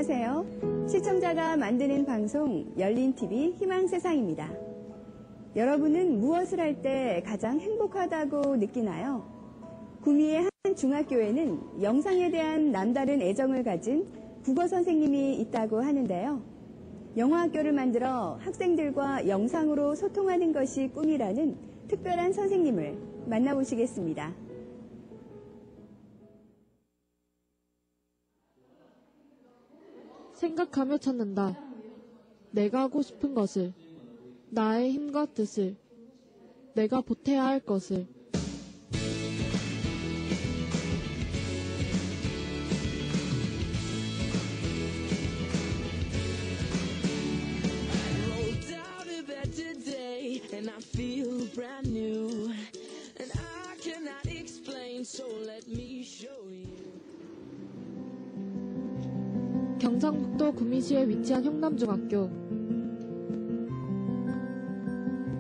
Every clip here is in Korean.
안녕하세요. 시청자가 만드는 방송 열린TV 희망세상입니다. 여러분은 무엇을 할 때 가장 행복하다고 느끼나요? 구미의 한 중학교에는 영상에 대한 남다른 애정을 가진 국어 선생님이 있다고 하는데요. 영어학교를 만들어 학생들과 영상으로 소통하는 것이 꿈이라는 특별한 선생님을 만나보시겠습니다. 생각하며 찾는다. 내가 하고 싶은 것을, 나의 힘과 뜻을, 내가 보태야 할 것을. 경상북도 구미시에 위치한 형남중학교.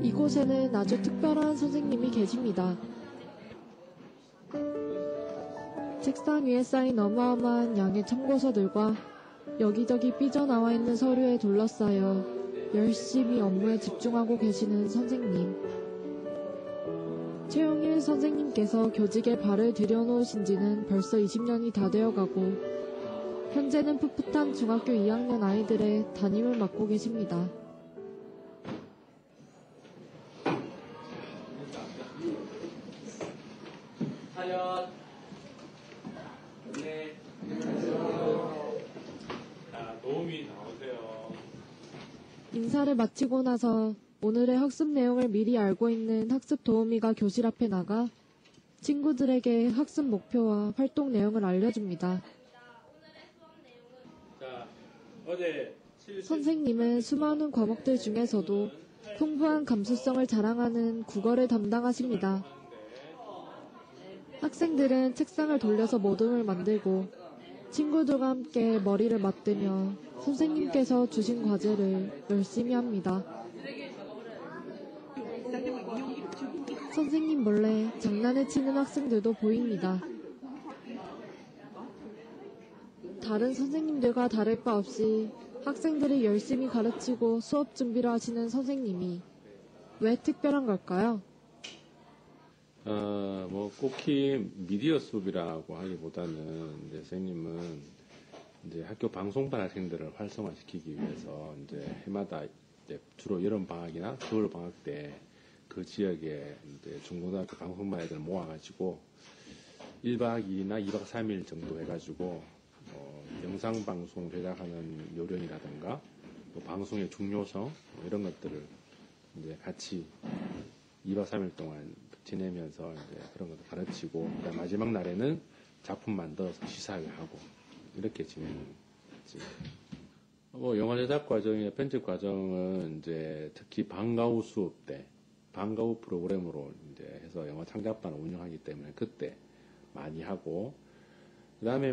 이곳에는 아주 특별한 선생님이 계십니다. 책상 위에 쌓인 어마어마한 양의 참고서들과 여기저기 삐져나와 있는 서류에 둘러싸여 열심히 업무에 집중하고 계시는 선생님. 최용일 선생님께서 교직에 발을 들여놓으신 지는 벌써 20년이 다 되어가고 현재는 풋풋한 중학교 2학년 아이들의 담임을 맡고 계십니다. 하연. 네. 자, 도우미 나오세요. 인사를 마치고 나서 오늘의 학습 내용을 미리 알고 있는 학습 도우미가 교실 앞에 나가 친구들에게 학습 목표와 활동 내용을 알려줍니다. 선생님은 수많은 과목들 중에서도 풍부한 감수성을 자랑하는 국어를 담당하십니다. 학생들은 책상을 돌려서 모둠을 만들고 친구들과 함께 머리를 맞대며 선생님께서 주신 과제를 열심히 합니다. 선생님 몰래 장난을 치는 학생들도 보입니다. 다른 선생님들과 다를 바 없이 학생들을 열심히 가르치고 수업 준비를 하시는 선생님이 왜 특별한 걸까요? 꼭히 미디어 수업이라고 하기보다는 이제 선생님은 이제 학교 방송반 학생들을 활성화시키기 위해서 이제 해마다 이제 주로 여름 방학이나 겨울 방학 때 그 지역에 이제 중고등학교 방송반 애들 모아가지고 1박 2일이나 2박 3일 정도 해가지고 영상 방송 제작하는 요령이라든가 또 방송의 중요성 이런 것들을 이제 같이 2박 3일 동안 지내면서 이제 그런 것도 가르치고 그다음 마지막 날에는 작품 만들어서 시사회하고 이렇게 진행했지. 영화 제작 과정이나 편집 과정은 이제 특히 방과 후 수업 때 방과 후 프로그램으로 이제 해서 영화 창작반을 운영하기 때문에 그때 많이 하고 그다음에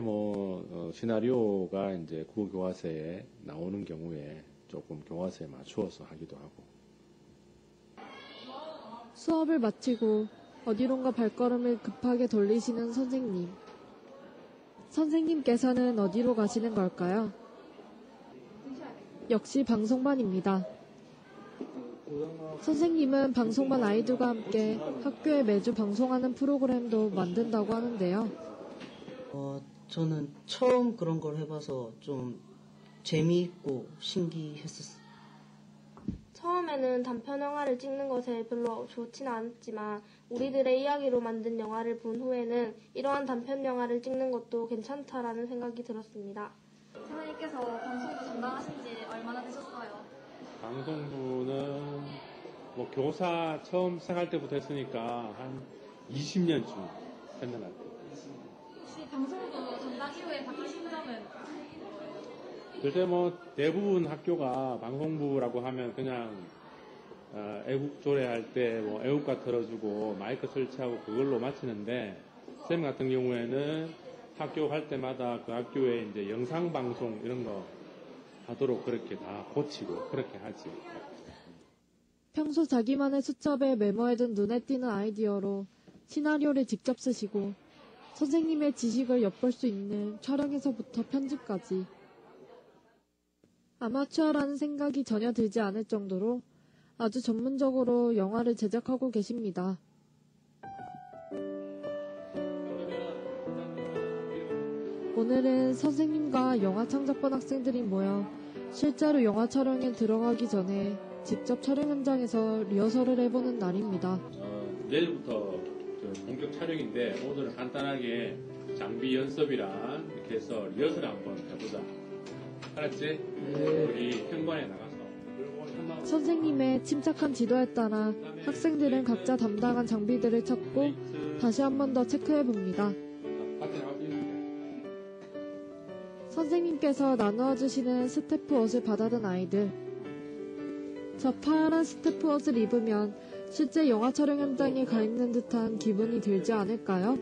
시나리오가 이제 국어교과서에 나오는 경우에 조금 교과서에 맞추어서 하기도 하고. 수업을 마치고 어디론가 발걸음을 급하게 돌리시는 선생님. 선생님께서는 어디로 가시는 걸까요? 역시 방송반입니다. 선생님은 방송반 아이들과 함께 학교에 매주 방송하는 프로그램도 만든다고 하는데요. 저는 처음 그런 걸 해봐서 좀 재미있고 신기했었어요. 처음에는 단편 영화를 찍는 것에 별로 좋지는 않았지만 우리들의 이야기로 만든 영화를 본 후에는 이러한 단편 영화를 찍는 것도 괜찮다라는 생각이 들었습니다. 선생님께서 방송부 담당하신 지 얼마나 되셨어요? 방송부는 교사 처음 시작할 때부터 했으니까 한 20년쯤 했는 것 같아요. 혹시 방송부 담당 이후에 바뀌신 점은? 글쎄 대부분 학교가 방송부라고 하면 그냥 애국 조례할 때 애국가 틀어주고 마이크 설치하고 그걸로 마치는데 쌤 같은 경우에는 학교 갈 때마다 그 학교에 이제 영상 방송 이런 거 하도록 그렇게 다 고치고 그렇게 하지. 평소 자기만의 수첩에 메모해둔 눈에 띄는 아이디어로 시나리오를 직접 쓰시고 선생님의 지식을 엿볼 수 있는 촬영에서부터 편집까지 아마추어라는 생각이 전혀 들지 않을 정도로 아주 전문적으로 영화를 제작하고 계십니다. 오늘은 선생님과 영화 창작반 학생들이 모여 실제로 영화 촬영에 들어가기 전에 직접 촬영 현장에서 리허설을 해보는 날입니다. 내일부터 본격 촬영인데 오늘은 간단하게 장비 연습이랑 이렇게 해서 리허설 한번 해보자. 알았지? 우리 현관에 나가서. 선생님의 침착한 지도에 따라 학생들은 각자 담당한 장비들을 찾고 다시 한 번 더 체크해봅니다. 선생님께서 나누어 주시는 스태프 옷을 받아든 아이들. 저 파란 스태프 옷을 입으면 실제 영화 촬영 현장에 가 있는 듯한 기분이 들지 않을까요?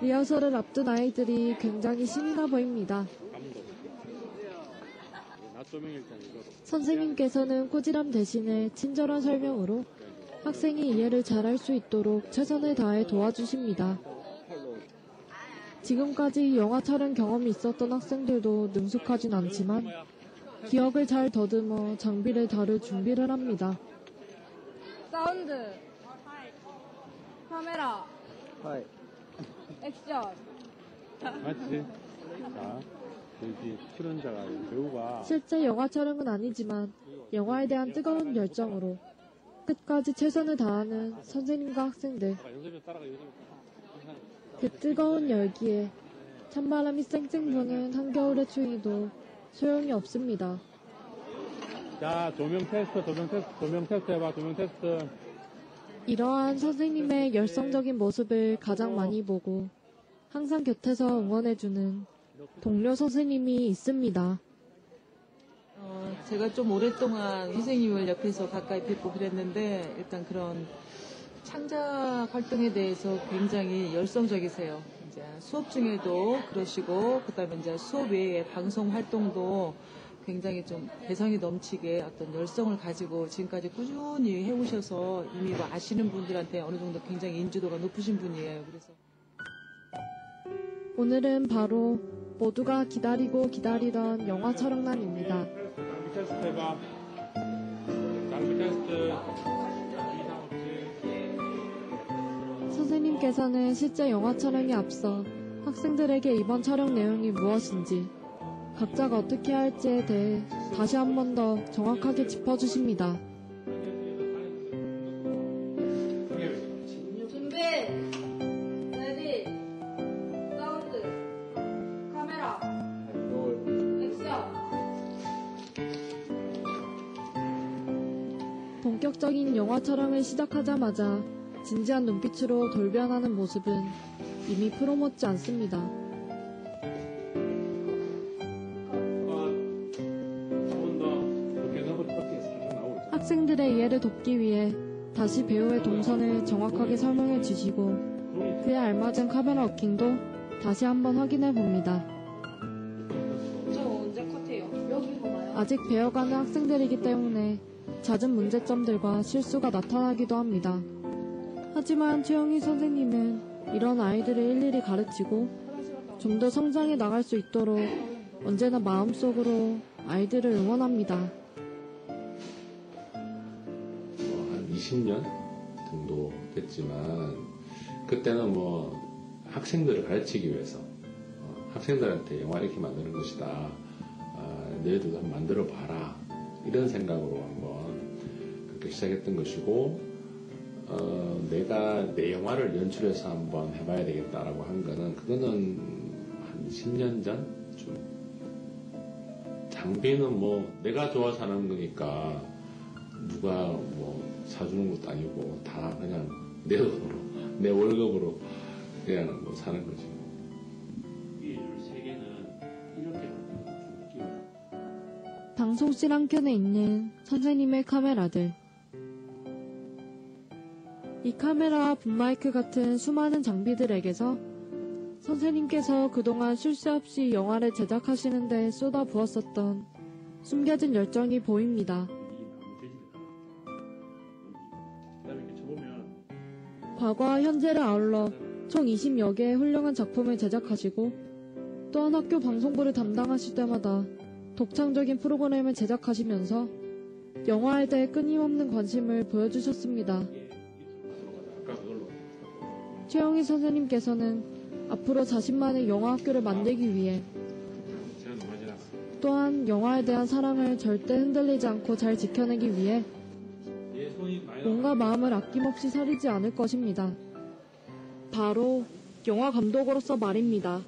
리허설을 앞둔 아이들이 굉장히 신이 나 보입니다. 선생님께서는 꾸지람 대신에 친절한 설명으로 학생이 이해를 잘할 수 있도록 최선을 다해 도와주십니다. 지금까지 영화 촬영 경험이 있었던 학생들도 능숙하진 않지만 기억을 잘 더듬어 장비를 다룰 준비를 합니다. 사운드, 카메라, 액션. 맞지? 자, 여기 출연자가 배우가 실제 영화 촬영은 아니지만 영화에 대한 뜨거운 열정으로 끝까지 최선을 다하는 선생님과 학생들. 그 뜨거운 열기에 찬바람이 쌩쌩 부는 한겨울의 추위도 소용이 없습니다. 자, 조명 테스트 해봐, 조명 테스트. 이러한 선생님의 열성적인 모습을 가장 많이 보고 항상 곁에서 응원해주는 동료 선생님이 있습니다. 제가 좀 오랫동안 선생님을 옆에서 가까이 뵙고 그랬는데 일단 그런 창작 활동에 대해서 굉장히 열성적이세요. 이제 수업 중에도 그러시고 그다음에 이제 수업 외에 방송 활동도 굉장히 좀 개성이 넘치게 어떤 열성을 가지고 지금까지 꾸준히 해오셔서 이미 뭐 아시는 분들한테 어느 정도 굉장히 인지도가 높으신 분이에요. 그래서 오늘은 바로 모두가 기다리고 기다리던 영화 촬영 날입니다. 장비 테스트 해봐. 장비 테스트. 선생님께서는 실제 영화 촬영에 앞서 학생들에게 이번 촬영 내용이 무엇인지 각자가 어떻게 할지에 대해 다시 한 번 더 정확하게 짚어주십니다. 준비, 레디, 사운드, 카메라, 액션. 본격적인 영화 촬영을 시작하자마자 진지한 눈빛으로 돌변하는 모습은 이미 프로 못지 않습니다. 학생들의 이해를 돕기 위해 다시 배우의 동선을 정확하게 설명해 주시고 그에 알맞은 카메라 워킹도 다시 한번 확인해 봅니다. 저 언제 컷해요? 여기 보나요? 아직 배워가는 학생들이기 때문에 잦은 문제점들과 실수가 나타나기도 합니다. 하지만 최영희 선생님은 이런 아이들을 일일이 가르치고 좀 더 성장해 나갈 수 있도록 언제나 마음속으로 아이들을 응원합니다. 한 20년 정도 됐지만 그때는 뭐 학생들을 가르치기 위해서 학생들한테 영화를 이렇게 만드는 것이다. 너희들도 한번 만들어 봐라. 이런 생각으로 한번 그렇게 시작했던 것이고 내가 내 영화를 연출해서 한번 해봐야 되겠다라고 한 거는 그거는 한 10년 전쯤. 장비는 뭐 내가 좋아서 하는 거니까 누가 뭐 사주는 것도 아니고 다 그냥 내 돈으로 내 월급으로 그냥 뭐 사는 거지. 이 세계는 이렇게 방송실 한켠에 있는 선생님의 카메라들. 이 카메라와 붐마이크 같은 수많은 장비들에게서 선생님께서 그동안 쉴 새 없이 영화를 제작하시는 데 쏟아부었었던 숨겨진 열정이 보입니다. 과거와 현재를 아울러 총 20여 개의 훌륭한 작품을 제작하시고 또한 학교 방송부를 담당하실 때마다 독창적인 프로그램을 제작하시면서 영화에 대해 끊임없는 관심을 보여주셨습니다. 최영희 선생님께서는 앞으로 자신만의 영화학교를 만들기 위해 또한 영화에 대한 사랑을 절대 흔들리지 않고 잘 지켜내기 위해 몸과 마음을 아낌없이 사리지 않을 것입니다. 바로 영화 감독으로서 말입니다.